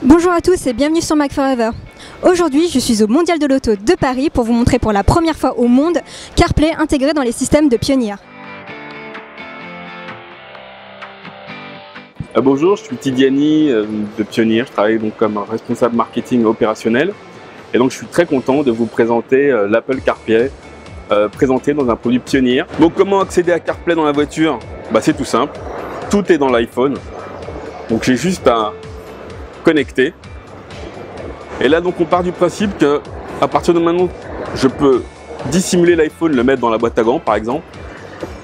Bonjour à tous et bienvenue sur Mac Forever. Aujourd'hui, je suis au Mondial de l'Auto de Paris pour vous montrer pour la première fois au monde CarPlay intégré dans les systèmes de Pioneer. Bonjour, je suis Tidiani de Pioneer, je travaille donc comme responsable marketing opérationnel et donc je suis très content de vous présenter l'Apple CarPlay présenté dans un produit Pioneer. Donc comment accéder à CarPlay dans la voiture? C'est tout simple, tout est dans l'iPhone, donc j'ai juste à connecter et là donc on part du principe que à partir de maintenant je peux dissimuler l'iPhone, le mettre dans la boîte à gants par exemple,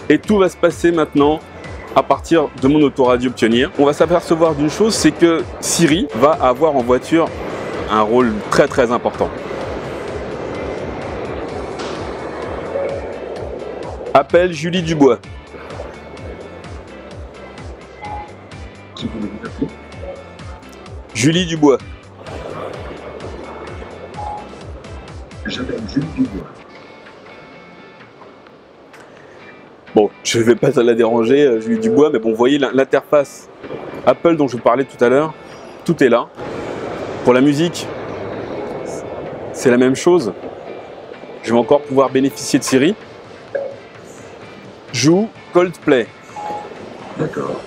et tout va se passer maintenant à partir de mon autoradio Pioneer. On va s'apercevoir d'une chose, c'est que Siri va avoir en voiture un rôle très important. Appelle Julie Dubois. Qui voulez-vous appeler? Julie Dubois. J'appelle Julie Dubois. Bon, je ne vais pas la déranger, Julie Dubois, mais bon, vous voyez l'interface Apple dont je vous parlais tout à l'heure, tout est là. Pour la musique, c'est la même chose. Je vais encore pouvoir bénéficier de Siri. Joue Coldplay. D'accord.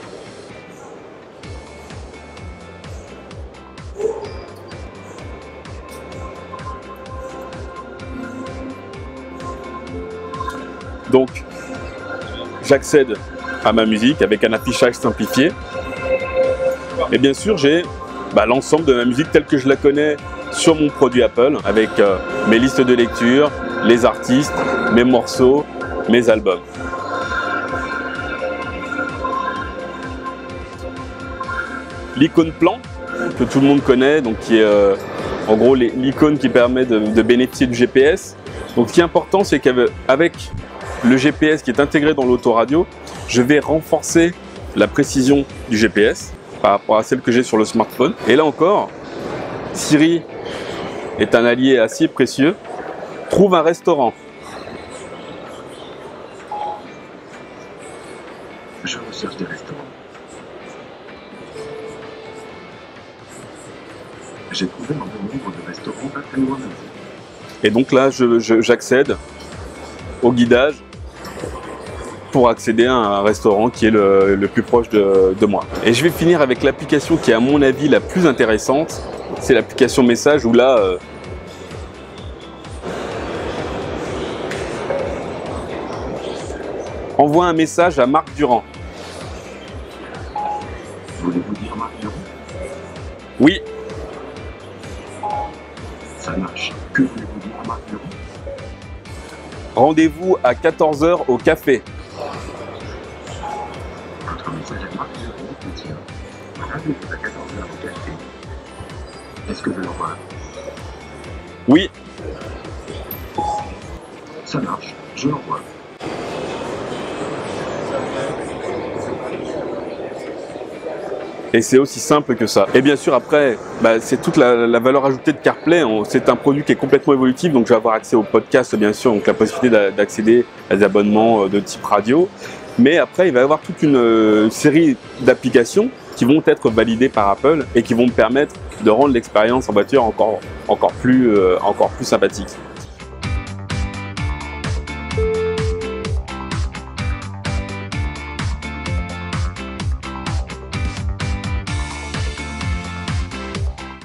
Donc, j'accède à ma musique avec un affichage simplifié. Et bien sûr, j'ai l'ensemble de ma musique telle que je la connais sur mon produit Apple, avec mes listes de lecture, les artistes, mes morceaux, mes albums. L'icône plan, que tout le monde connaît, donc qui est en gros l'icône qui permet de bénéficier du GPS. Donc ce qui est important, c'est qu'avec le GPS qui est intégré dans l'autoradio, je vais renforcer la précision du GPS par rapport à celle que j'ai sur le smartphone. Et là encore, Siri est un allié assez précieux. Trouve un restaurant. Je recherche des restaurants. J'ai trouvé un bon nombre de restaurants pas très loin de vous. Et donc là, j'accède au guidage pour accéder à un restaurant qui est le plus proche de moi. Et je vais finir avec l'application qui est à mon avis la plus intéressante. C'est l'application message où là, envoie un message à Marc Durand. Voulez-vous dire Marc Durand? Oui, Ça marche. Que voulez-vous dire Marc Durand? rendez-vous à 14 h au café. Votre message à Marc Durand contient rendez-vous à 14 h au café. Est-ce que je l'envoie? Oui, Ça marche. Je l'envoie. et c'est aussi simple que ça. Et bien sûr, après, c'est toute la valeur ajoutée de CarPlay. C'est un produit qui est complètement évolutif, donc je vais avoir accès au podcast, bien sûr, donc la possibilité d'accéder à des abonnements de type radio. Mais après, il va y avoir toute une série d'applications qui vont être validées par Apple et qui vont me permettre de rendre l'expérience en voiture encore plus sympathique.